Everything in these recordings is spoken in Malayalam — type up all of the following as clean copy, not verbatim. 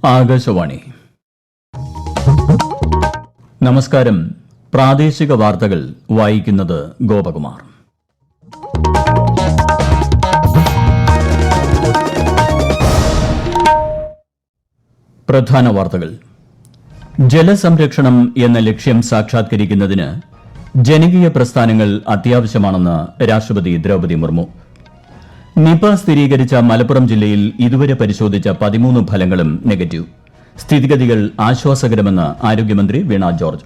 ആകാശവാണി. നമസ്കാരം. പ്രാദേശിക വാർത്തകൾ വായിക്കുന്നത് ഗോപകുമാർ. പ്രധാന വാർത്തകൾ. ജലസംരക്ഷണം എന്ന ലക്ഷ്യം സാക്ഷാത്കരിക്കുന്നതിന് ജനകീയ പ്രസ്ഥാനങ്ങൾ അത്യാവശ്യമാണെന്ന് രാഷ്ട്രപതി ദ്രൌപദി മുർമു. നിപ സ്ഥിരീകരിച്ച മലപ്പുറം ജില്ലയിൽ ഇതുവരെ പരിശോധിച്ച 13 ഫലങ്ങളും നെഗറ്റീവ്. സ്ഥിതിഗതികൾ ആശ്വാസകരമെന്ന് ആരോഗ്യമന്ത്രി വീണ ജോർജ്.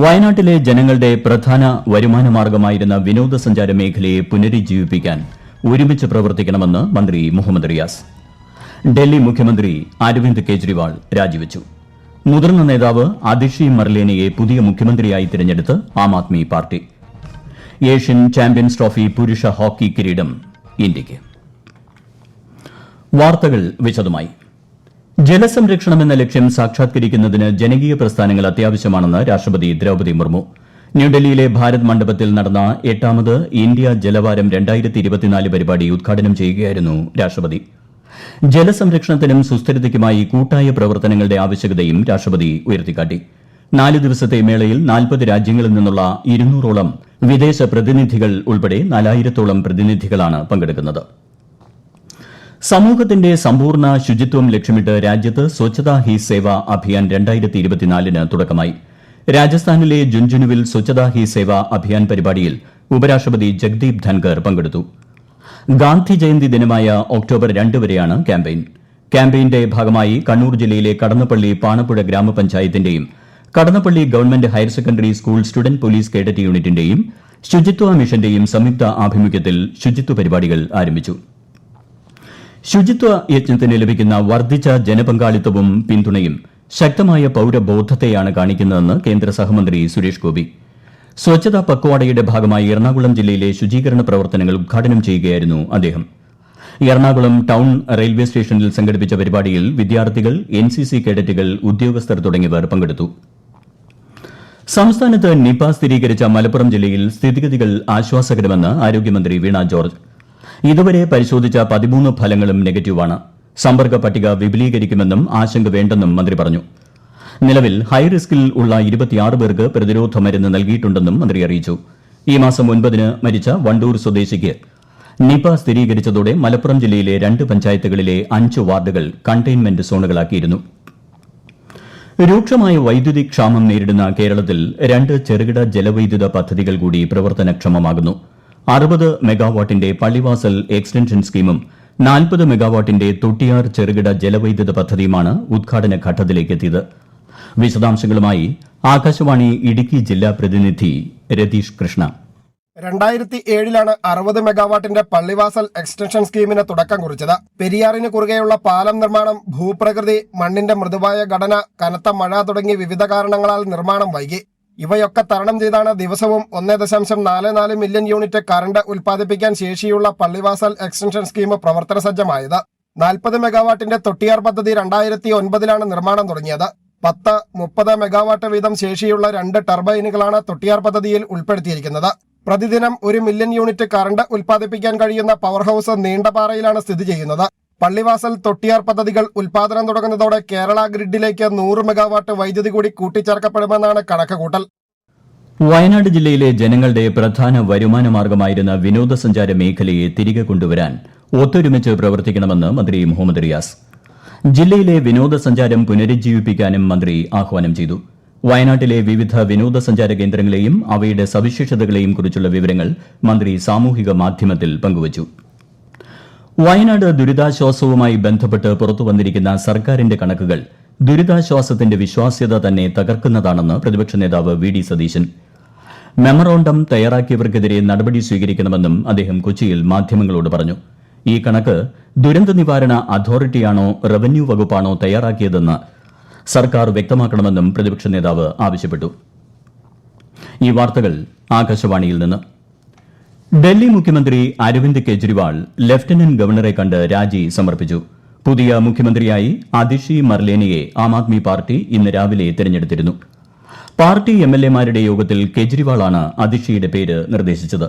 വയനാട്ടിലെ ജനങ്ങളുടെ പ്രധാന വരുമാനമാർഗമായിരുന്ന വിനോദസഞ്ചാര മേഖലയെ പുനരുജ്ജീവിപ്പിക്കാൻ ഒരുമിച്ച് പ്രവർത്തിക്കണമെന്ന് മന്ത്രി മുഹമ്മദ് റിയാസ്. ഡൽഹി മുഖ്യമന്ത്രി അരവിന്ദ് കെജ്രിവാൾ രാജിവച്ചു. മുതിർന്ന നേതാവ് അതിഷി മർലേനയെ പുതിയ മുഖ്യമന്ത്രിയായി തിരഞ്ഞെടുത്ത് Aam Aadmi Party. Asian champions trophy പുരുഷ ഹോക്കി കിരീടം ഇന്ത്യയ്ക്ക്. വാർത്തകൾ വിശദമായി. ജലസംരക്ഷണം എന്ന ലക്ഷ്യം സാക്ഷാത്കരിക്കുന്നതിന് ജനകീയ പ്രസ്ഥാനങ്ങൾ അത്യാവശ്യമാണെന്ന് രാഷ്ട്രപതി ദ്രൌപദി മുർമു. ന്യൂഡൽഹിയിലെ ഭാരത് മണ്ഡപത്തിൽ നടന്ന 8ാമത് ഇന്ത്യ ജലവാരം 2024 പരിപാടി ഉദ്ഘാടനം ചെയ്യുകയായിരുന്നു രാഷ്ട്രപതി. ജലസംരക്ഷണത്തിനും സുസ്ഥിരതയ്ക്കുമായി കൂട്ടായ പ്രവർത്തനങ്ങളുടെ ആവശ്യകതയും രാഷ്ട്രപതി ഉയർത്തിക്കാട്ടി. 4 ദിവസത്തെ മേളയിൽ 40 രാജ്യങ്ങളിൽ നിന്നുള്ള 200ഓളം വിദേശ പ്രതിനിധികൾ ഉൾപ്പെടെ 4000ഓളം പ്രതിനിധികളാണ് പങ്കെടുക്കുന്നത്. സമൂഹത്തിന്റെ സമ്പൂർണ്ണ ശുചിത്വം ലക്ഷ്യമിട്ട് രാജ്യത്ത് സ്വച്ഛതാ ഹി സേവ അഭിയാൻ 2024 തുടക്കമായി. രാജസ്ഥാനിലെ ജുൻജുനുവിൽ സ്വച്ഛതാ ഹി സേവ അഭിയാൻ പരിപാടിയിൽ ഉപരാഷ്ട്രപതി ജഗ്ദീപ് ധൻകർ പങ്കെടുത്തു. ഗാന്ധി ജയന്തി ദിനമായ ഒക്ടോബർ 2 വരെയാണ് ക്യാമ്പയിന്റെ ഭാഗമായി കണ്ണൂർ ജില്ലയിലെ കടന്നപ്പള്ളി പാണപ്പുഴ ഗ്രാമപഞ്ചായത്തിന്റെയും Kadannappalli government higher secondary school student police cadet യൂണിറ്റിന്റെയും ശുചിത്വ മിഷന്റെയും സംയുക്ത ആഭിമുഖ്യത്തിൽ ശുചിത്വ പരിപാടികൾ ആരംഭിച്ചു. ശുചിത്വ യജ്ഞത്തിന് ലഭിക്കുന്ന വർദ്ധിച്ച ജനപങ്കാളിത്തവും പിന്തുണയും ശക്തമായ പൌരബോധത്തെയാണ് കാണിക്കുന്നതെന്ന് കേന്ദ്ര സഹമന്ത്രി സുരേഷ് ഗോപി. സ്വച്ഛതാ പക്വാടയുടെ ഭാഗമായി എറണാകുളം ജില്ലയിലെ ശുചീകരണ പ്രവർത്തനങ്ങൾ ഉദ്ഘാടനം ചെയ്യുകയായിരുന്നു അദ്ദേഹം. എറണാകുളം ടൌൺ റെയിൽവേ സ്റ്റേഷനിൽ സംഘടിപ്പിച്ച പരിപാടിയിൽ വിദ്യാർത്ഥികൾ, എൻസിസി കേഡറ്റുകൾ, ഉദ്യോഗസ്ഥർ തുടങ്ങിയവർ പങ്കെടുത്തു. സംസ്ഥാനത്ത് നിപ സ്ഥിരീകരിച്ച മലപ്പുറം ജില്ലയിൽ സ്ഥിതിഗതികൾ ആശ്വാസകരമെന്ന് ആരോഗ്യമന്ത്രി വീണ ജോർജ്. ഇതുവരെ പരിശോധിച്ച 13 ഫലങ്ങളും നെഗറ്റീവാണ്. സമ്പർക്ക പട്ടിക വിപുലീകരിക്കുമെന്നും ആശങ്ക വേണ്ടെന്നും മന്ത്രി പറഞ്ഞു. നിലവിൽ ഹൈറിസ്കിൽ ഉള്ള 26 പേർക്ക് പ്രതിരോധ മരുന്ന് നൽകിയിട്ടുണ്ടെന്നും മന്ത്രി അറിയിച്ചു. ഈ മാസം 9 മരിച്ച വണ്ടൂർ സ്വദേശിക്ക് നിപ സ്ഥിരീകരിച്ചതോടെ മലപ്പുറം ജില്ലയിലെ 2 പഞ്ചായത്തുകളിലെ 5 വാർഡുകൾ കണ്ടെയ്ൻമെന്റ് സോണുകളാക്കിയിരുന്നു. രൂക്ഷമായ വൈദ്യുതി ക്ഷാമം നേരിടുന്ന കേരളത്തിൽ 2 ചെറുകിട ജലവൈദ്യുത പദ്ധതികൾ കൂടി പ്രവർത്തനക്ഷമമാകുന്നു. 60 മെഗാവാട്ടിന്റെ പള്ളിവാസൽ എക്സ്റ്റൻഷൻ സ്കീമും 40 മെഗാവാട്ടിന്റെ തൊട്ടിയാർ ചെറുകിട ജലവൈദ്യുത പദ്ധതിയുമാണ് ഉദ്ഘാടന ഘട്ടത്തിലേക്കെത്തിയത്. വിശദാംശങ്ങളുമായി ആകാശവാണി ഇടുക്കി ജില്ലാ പ്രതിനിധി രതീഷ് കൃഷ്ണ. 2007 60 മെഗാവാട്ടിന്റെ പള്ളിവാസൽ എക്സ്റ്റൻഷൻ സ്കീമിന് തുടക്കം കുറിച്ചത്. പെരിയാറിന് കുറുകെയുള്ള പാലം നിർമ്മാണം, ഭൂപ്രകൃതി, മണ്ണിന്റെ മൃദുവായ ഘടന, കനത്ത മഴ തുടങ്ങി വിവിധ കാരണങ്ങളാൽ നിർമ്മാണം വൈകി. ഇവയൊക്കെ തരണം ചെയ്താണ് ദിവസവും 1.44 മില്യൺ യൂണിറ്റ് കറണ്ട് ഉൽപ്പാദിപ്പിക്കാൻ ശേഷിയുള്ള പള്ളിവാസൽ എക്സ്റ്റൻഷൻ സ്കീം പ്രവർത്തന സജ്ജമായത്. 40 മെഗാവാട്ടിന്റെ തൊട്ടിയാർ പദ്ധതി 2009 നിർമ്മാണം തുടങ്ങിയത്. 10-30 മെഗാവാട്ട് വീതം ശേഷിയുള്ള 2 ടർബൈനുകളാണ് തൊട്ടിയാർ പദ്ധതിയിൽ ഉൾപ്പെടുത്തിയിരിക്കുന്നത്. പ്രതിദിനം 1 മില്യൺ യൂണിറ്റ് കറണ്ട് ഉൽപ്പാദിപ്പിക്കാൻ കഴിയുന്ന പവർ ഹൌസ് നീണ്ടപാറയിലാണ് സ്ഥിതി ചെയ്യുന്നത്. പള്ളിവാസൽ, തൊട്ടിയാർ പദ്ധതികൾ ഉൽപ്പാദനം തുടങ്ങുന്നതോടെ കേരള ഗ്രിഡിലേക്ക് 100 മെഗാവാട്ട് വൈദ്യുതി കൂടി കൂട്ടിച്ചേർക്കപ്പെടുമെന്നാണ് കണക്കുകൂട്ടൽ. വയനാട് ജില്ലയിലെ ജനങ്ങളുടെ പ്രധാന വരുമാന മാർഗമായിരുന്ന വിനോദസഞ്ചാര മേഖലയെ തിരികെ കൊണ്ടുവരാൻ ഒത്തൊരുമിച്ച് പ്രവർത്തിക്കണമെന്ന് മന്ത്രി മുഹമ്മദ് റിയാസ്. ജില്ലയിലെ വിനോദസഞ്ചാരം പുനരുജ്ജീവിപ്പിക്കാനും മന്ത്രി ആഹ്വാനം ചെയ്തു. വയനാട്ടിലെ വിവിധ വിനോദസഞ്ചാര കേന്ദ്രങ്ങളെയും അവയുടെ സവിശേഷതകളെയും കുറിച്ചുള്ള വിവരങ്ങൾ മന്ത്രി സാമൂഹിക മാധ്യമത്തിൽ പങ്കുവച്ചു. വയനാട് ദുരിതാശ്വാസവുമായി ബന്ധപ്പെട്ട് പുറത്തുവന്നിരിക്കുന്ന സർക്കാരിന്റെ കണക്കുകൾ ദുരിതാശ്വാസത്തിന്റെ വിശ്വാസ്യത തന്നെ തകർക്കുന്നതാണെന്ന് പ്രതിപക്ഷ നേതാവ് വി ഡി സതീശൻ. മെമ്മറോണ്ടം തയ്യാറാക്കിയവർക്കെതിരെ നടപടി സ്വീകരിക്കണമെന്നും അദ്ദേഹം കൊച്ചിയിൽ മാധ്യമങ്ങളോട് പറഞ്ഞു. ഈ കണക്ക് ദുരന്ത നിവാരണ അതോറിറ്റിയാണോ റവന്യൂ വകുപ്പാണോ തയ്യാറാക്കിയതെന്ന് സർക്കാർ വ്യക്തമാക്കണമെന്നും പ്രതിപക്ഷ നേതാവ് ആവശ്യപ്പെട്ടു. ഈ വാർത്തകൾ ആകാശവാണിയിൽ നിന്ന്. ഡൽഹി മുഖ്യമന്ത്രി അരവിന്ദ് കെജ്രിവാൾ ലഫ്റ്റനന്റ് ഗവർണറെ കണ്ട് രാജി സമർപ്പിച്ചു. പുതിയ മുഖ്യമന്ത്രിയായി അതിഷി മർലേനയെ ആം ആദ്മി പാർട്ടി ഇന്ന് രാവിലെ തെരഞ്ഞെടുത്തിരുന്നു. പാർട്ടി എംഎൽഎമാരുടെ യോഗത്തിൽ കെജ്രിവാളാണ് അതിഷിയുടെ പേര് നിർദ്ദേശിച്ചത്.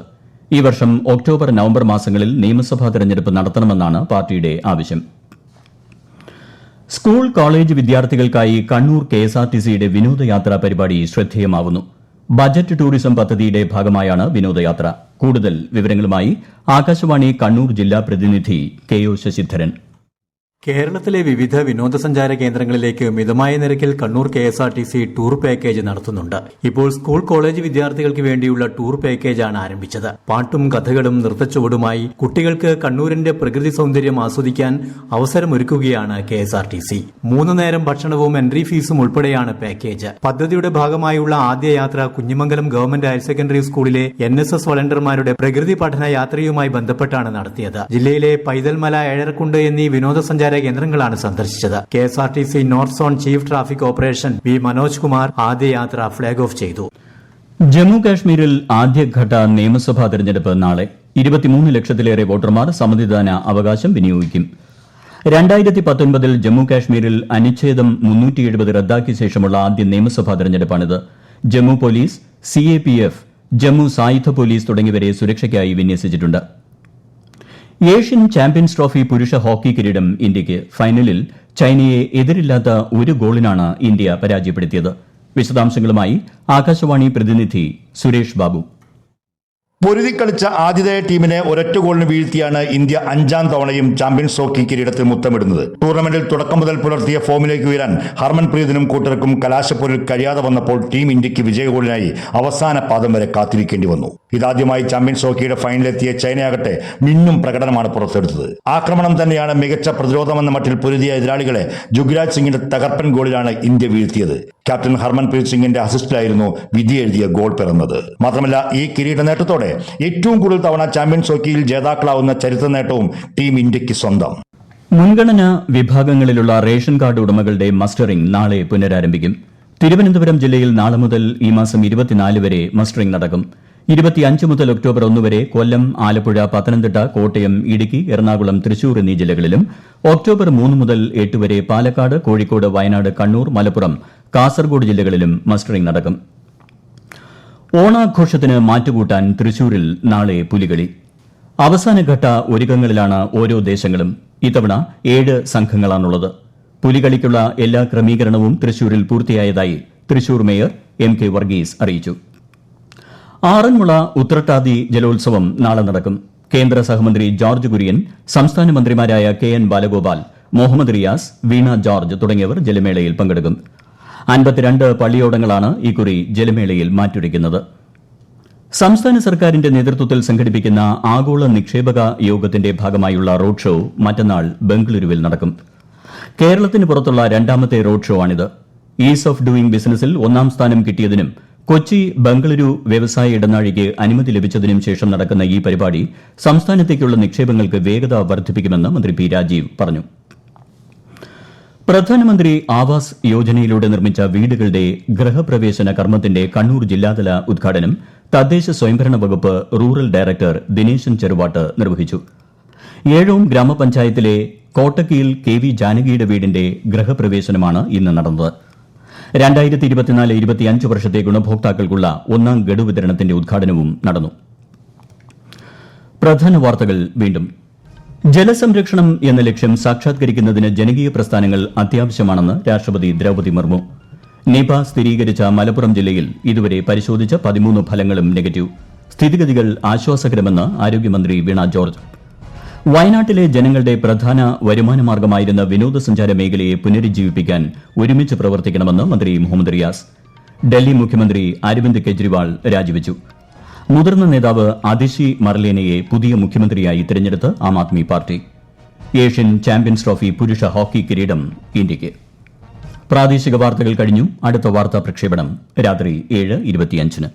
ഈ വർഷം ഒക്ടോബർ നവംബർ മാസങ്ങളിൽ നിയമസഭാ തെരഞ്ഞെടുപ്പ് നടത്തണമെന്നാണ് പാർട്ടിയുടെ ആവശ്യം. സ്കൂൾ കോളേജ് വിദ്യാർത്ഥികൾക്കായി കണ്ണൂർ KSRTCയുടെ വിനോദയാത്രാ പരിപാടി ശ്രദ്ധേയമാവുന്നു. ബജറ്റ് ടൂറിസം പദ്ധതിയുടെ ഭാഗമായാണ് വിനോദയാത്ര. കൂടുതൽ വിവരങ്ങളുമായി ആകാശവാണി കണ്ണൂർ ജില്ലാ പ്രതിനിധി KO ശശിധരൻ. കേരളത്തിലെ വിവിധ വിനോദസഞ്ചാര കേന്ദ്രങ്ങളിലേക്ക് മിതമായ നിരക്കിൽ കണ്ണൂർ KSRTC ടൂർ പാക്കേജ് നടത്തുന്നുണ്ട്. ഇപ്പോൾ സ്കൂൾ കോളേജ് വിദ്യാർത്ഥികൾക്ക് വേണ്ടിയുള്ള ടൂർ പാക്കേജാണ് ആരംഭിച്ചത്. പാട്ടും കഥകളും നൃത്തച്ചുവടുമായി കുട്ടികൾക്ക് കണ്ണൂരിന്റെ പ്രകൃതി സൗന്ദര്യം ആസ്വദിക്കാൻ അവസരമൊരുക്കുകയാണ് KSRTC. 3 നേരം ഭക്ഷണവും എൻട്രി ഫീസും ഉൾപ്പെടെയാണ് പാക്കേജ്. പദ്ധതിയുടെ ഭാഗമായുള്ള ആദ്യ യാത്ര കുഞ്ഞിമംഗലം ഗവൺമെന്റ് ഹയർ സെക്കൻഡറി സ്കൂളിലെ NSS വളണ്ടിയർമാരുടെ പ്രകൃതി പഠന യാത്രയുമായി ബന്ധപ്പെട്ടാണ് നടത്തിയത്. ജില്ലയിലെ പൈതൽമല, ഏഴരക്കുണ്ട് എന്നീ വിനോദസഞ്ചാര കേന്ദ്രങ്ങളാണ് സന്ദർശിച്ചത്. KSRTC north zone chief traffic operation V Manoj Kumar ആദ്യ യാത്ര ഫ്ളാഗ് ഓഫ് ചെയ്തു. ജമ്മു കാശ്മീരിൽ ആദ്യഘട്ട നിയമസഭാ തെരഞ്ഞെടുപ്പ് നാളെ. 23 ലക്ഷത്തിലേറെ വോട്ടർമാർ സമ്മതിദാന അവകാശം വിനിയോഗിക്കും. 2019 ജമ്മു കാശ്മീരിൽ അനുച്ഛേദം 370 റദ്ദാക്കിയ ശേഷമുള്ള ആദ്യ നിയമസഭാ തെരഞ്ഞെടുപ്പാണിത്. ജമ്മു പോലീസ്, CAPF, ജമ്മു സായുധ പോലീസ് തുടങ്ങിയവരെ സുരക്ഷയ്ക്കായി വിന്യസിച്ചിട്ടുണ്ട്. ഏഷ്യൻ ചാമ്പ്യൻസ് ട്രോഫി പുരുഷ ഹോക്കി കിരീടം ഇന്ത്യയ്ക്ക്. ഫൈനലിൽ ചൈനയെ എതിരില്ലാത്ത 1 ഗോളിനാണ് ഇന്ത്യ പരാജയപ്പെടുത്തിയത്. വിശദാംശങ്ങളുമായി ആകാശവാണി പ്രതിനിധി സുരേഷ് ബാബു. പൊരുതിക്കളിച്ച ആതിഥേയ ടീമിനെ ഒരൊറ്റ ഗോളിന് വീഴ്ത്തിയാണ് ഇന്ത്യ 5ാം തവണയും ചാമ്പ്യൻസ് ഹോക്കി കിരീടത്തിൽ മുത്തമിടുന്നത്. ടൂർണമെന്റിൽ തുടക്കം മുതൽ പുലർത്തിയ ഫോമിലേക്ക് ഉയരാൻ ഹർമൻപ്രീതിനും കൂട്ടർക്കും കലാശപ്പോരിൽ കഴിയാതെ വന്നപ്പോൾ ടീം ഇന്ത്യക്ക് വിജയഗോളിനായി അവസാന പാദം വരെ കാത്തിരിക്കേണ്ടി വന്നു. ഇതാദ്യമായി ചാമ്പ്യൻസ് ഹോക്കിയുടെ ഫൈനലിലെത്തിയ ചൈനയാകട്ടെ മിന്നും പ്രകടനമാണ് പുറത്തെടുത്തത്. ആക്രമണം തന്നെയാണ് മികച്ച പ്രതിരോധമെന്ന മട്ടിൽ പൊരുതിയ എതിരാളികളെ ജുഗ്രാജ് സിംഗിന്റെ തകർപ്പൻ ഗോളിലാണ് ഇന്ത്യ വീഴ്ത്തിയത്. ക്യാപ്റ്റൻ ഹർമൻപ്രീത് സിംഗിന്റെ അസിസ്റ്റിലായിരുന്നു വിധിയെഴുതിയ ഗോൾ പിറന്നത്. മാത്രമല്ല, ഈ കിരീട നേട്ടത്തോടെ ഏറ്റവും കൂടുതൽ തവണ ചാമ്പ്യൻസ് ഹോക്കിയിൽ ജേതാക്കളാവുന്ന ചരിത്ര നേട്ടവും ടീം ഇന്ത്യക്ക് സ്വന്തം. മുൻഗണനാ വിഭാഗങ്ങളിലുള്ള റേഷൻ കാർഡ് ഉടമകളുടെ മസ്റ്ററിംഗ് നാളെ പുനരാരംഭിക്കും. തിരുവനന്തപുരം ജില്ലയിൽ നാളെ മുതൽ ഈ മാസം 24 വരെ മസ്റ്ററിംഗ് നടക്കും. 25 മുതൽ ഒക്ടോബർ 1 വരെ കൊല്ലം, ആലപ്പുഴ, പത്തനംതിട്ട, കോട്ടയം, ഇടുക്കി, എറണാകുളം, തൃശൂർ എന്നീ ജില്ലകളിലും ഒക്ടോബർ 3 മുതൽ 8 വരെ പാലക്കാട്, കോഴിക്കോട്, വയനാട്, കണ്ണൂർ, മലപ്പുറം, കാസർഗോഡ് ജില്ലകളിലും മസ്റ്ററിംഗ് നടക്കും. ഓണാഘോഷത്തിന് മാറ്റുകൂട്ടാൻ തൃശൂരിൽ നാളെ പുലികളി. അവസാനഘട്ട ഒരുക്കങ്ങളിലാണ് ഓരോ ദേശങ്ങളും. ഇത്തവണ 7 സംഘങ്ങളാണുള്ളത്. പുലികളിക്കുള്ള എല്ലാ ക്രമീകരണവും തൃശൂരിൽ പൂർത്തിയായതായി തൃശൂർ മേയർ MK വർഗീസ് അറിയിച്ചു. ആറന്മുള ഉത്രട്ടാതി ജലോത്സവം നാളെ നടക്കും. കേന്ദ്ര സഹമന്ത്രി ജോർജ് കുര്യൻ, സംസ്ഥാന മന്ത്രിമാരായ KN ബാലഗോപാൽ, മുഹമ്മദ് റിയാസ്, വീണ ജോർജ് തുടങ്ങിയവർ ജലമേളയിൽ പങ്കെടുക്കും. 52 പള്ളിയോടങ്ങളാണ് ഇക്കുറി ജലമേളയിൽ മാറ്റുരയ്ക്കുന്നത്. സംസ്ഥാന സർക്കാരിന്റെ നേതൃത്വത്തിൽ സംഘടിപ്പിക്കുന്ന ആഗോള നിക്ഷേപക യോഗത്തിന്റെ ഭാഗമായുള്ള റോഡ് ഷോ മറ്റന്നാൾ ബംഗളൂരുവിൽ നടക്കും. കേരളത്തിന് പുറത്തുള്ള 2ാമത്തെ റോഡ് ഷോ ആണിത്. ഈസ് ഓഫ് ഡൂയിങ് ബിസിനസിൽ 1ാം സ്ഥാനം കിട്ടിയതിനും കൊച്ചി ബംഗളൂരു വ്യവസായ ഇടനാഴിക്ക് അനുമതി ലഭിച്ചതിനും ശേഷം നടക്കുന്ന ഈ പരിപാടി സംസ്ഥാനത്തേക്കുള്ള നിക്ഷേപങ്ങൾക്ക് വേഗത വർദ്ധിപ്പിക്കുമെന്ന് മന്ത്രി P രാജീവ് പറഞ്ഞു. പ്രധാനമന്ത്രി ആവാസ് യോജനയിലൂടെ നിർമ്മിച്ച വീടുകളുടെ ഗൃഹപ്രവേശന കർമ്മത്തിന്റെ കണ്ണൂർ ജില്ലാതല ഉദ്ഘാടനം തദ്ദേശ സ്വയംഭരണ വകുപ്പ് റൂറൽ ഡയറക്ടർ ദിനേശൻ ചെറുവാട്ട് നിർവഹിച്ചു. ഏഴോം ഗ്രാമപഞ്ചായത്തിലെ കോട്ടക്കിയിൽ KV ജാനകിയുടെ വീടിന്റെ ഗൃഹപ്രവേശനമാണ് ഇന്ന് നടന്നത്. 2024-25 വർഷത്തെ ഗുണഭോക്താക്കൾക്കുള്ള 1ാം ഗഡു വിതരണത്തിന്റെ ഉദ്ഘാടനവും നടന്നു. പ്രധാന വാർത്തകൾ വീണ്ടും. ജലസംരക്ഷണം എന്ന ലക്ഷ്യം സാക്ഷാത്കരിക്കുന്നതിന് ജനകീയ പ്രസ്ഥാനങ്ങൾ അത്യാവശ്യമാണെന്ന് രാഷ്ട്രപതി ദ്രൌപദി മുർമു. നിപ സ്ഥിരീകരിച്ച മലപ്പുറം ജില്ലയിൽ ഇതുവരെ പരിശോധിച്ച 13 ഫലങ്ങളും നെഗറ്റീവ്. സ്ഥിതിഗതികൾ ആശ്വാസകരമെന്ന് ആരോഗ്യമന്ത്രി വീണ ജോർജ്. വയനാട്ടിലെ ജനങ്ങളുടെ പ്രധാന വരുമാനമാർഗമായിരുന്ന വിനോദസഞ്ചാര മേഖലയെ പുനരുജ്ജീവിപ്പിക്കാൻ ഒരുമിച്ച് പ്രവർത്തിക്കണമെന്ന് മന്ത്രി മുഹമ്മദ് റിയാസ്. ഡൽഹി മുഖ്യമന്ത്രി അരവിന്ദ് കെജ്രിവാൾ രാജിവെച്ചു. മുതിർന്ന നേതാവ് അതിഷി മർലേനയെ പുതിയ മുഖ്യമന്ത്രിയായി തിരഞ്ഞെടുത്ത് Aam Aadmi Party. Asian champions trophy പുരുഷ ഹോക്കി കിരീടം ഇന്ത്യയ്ക്ക്. പ്രാദേശിക വാർത്തകൾ കഴിഞ്ഞു. അടുത്ത വാർത്താ പ്രക്ഷേപണം രാത്രി 7:25.